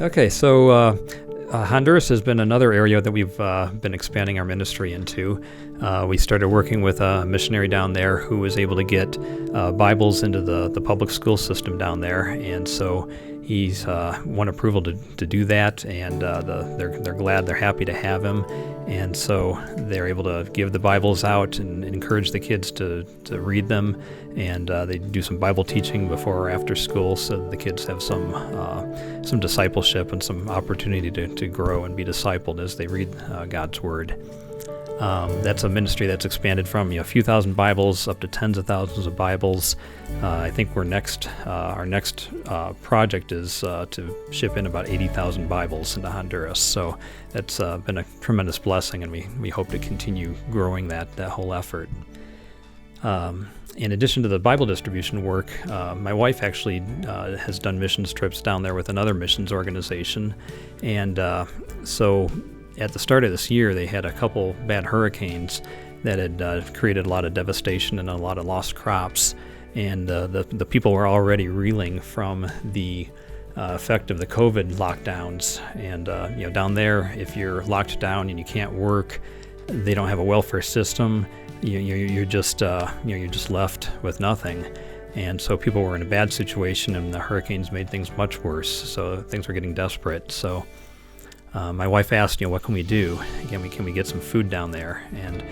Okay, so Honduras has been another area that we've been expanding our ministry into. We started working with a missionary down there who was able to get Bibles into the public school system down there, and so he's won approval to do that, and they're glad, they're happy to have him, and so they're able to give the Bibles out and encourage the kids to read them, and they do some Bible teaching before or after school, so the kids have some discipleship and some opportunity to grow and be discipled as they read God's Word. That's a ministry that's expanded from a few thousand Bibles up to tens of thousands of Bibles. I think our next project is to ship in about 80,000 Bibles into Honduras. So that's been a tremendous blessing, and we hope to continue growing that whole effort. In addition to the Bible distribution work, my wife actually has done missions trips down there with another missions organization, and so at the start of this year, they had a couple bad hurricanes that had created a lot of devastation and a lot of lost crops, and the people were already reeling from the effect of the COVID lockdowns. And down there, if you're locked down and you can't work, they don't have a welfare system. You're just left with nothing. And so people were in a bad situation, and the hurricanes made things much worse. So things were getting desperate. So my wife asked, what can we do? Can we get some food down there? And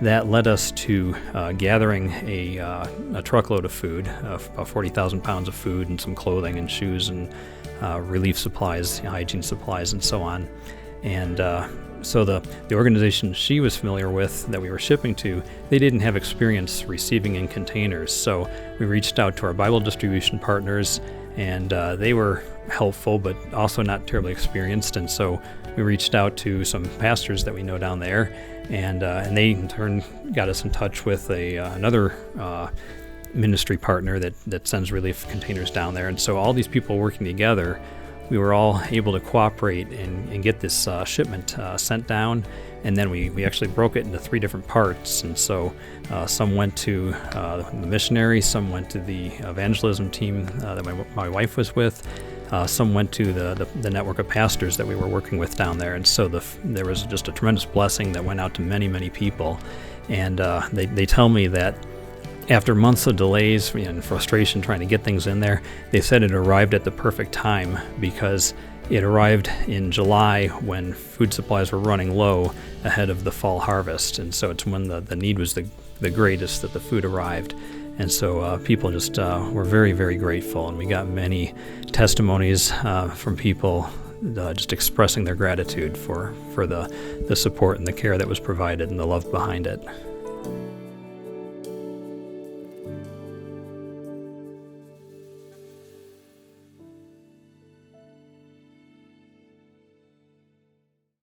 that led us to gathering a truckload of food, about 40,000 pounds of food and some clothing and shoes and relief supplies, hygiene supplies, and so on. And so the organization she was familiar with that we were shipping to, they didn't have experience receiving in containers. So we reached out to our Bible distribution partners, and they were helpful, but also not terribly experienced. And so we reached out to some pastors that we know down there, and they in turn got us in touch with another ministry partner that sends relief containers down there. And so all these people working together, we were all able to cooperate and get this shipment sent down. And then we actually broke it into 3 different parts. And so some went to the missionary, some went to the evangelism team that my wife was with, some went to the network of pastors that we were working with down there. And so there was just a tremendous blessing that went out to many, many people. And they tell me that after months of delays and frustration trying to get things in there, they said it arrived at the perfect time, because it arrived in July when food supplies were running low ahead of the fall harvest. And so it's when the need was the greatest that the food arrived. And so people just were very, very grateful. And we got many testimonies from people just expressing their gratitude for the support and the care that was provided and the love behind it.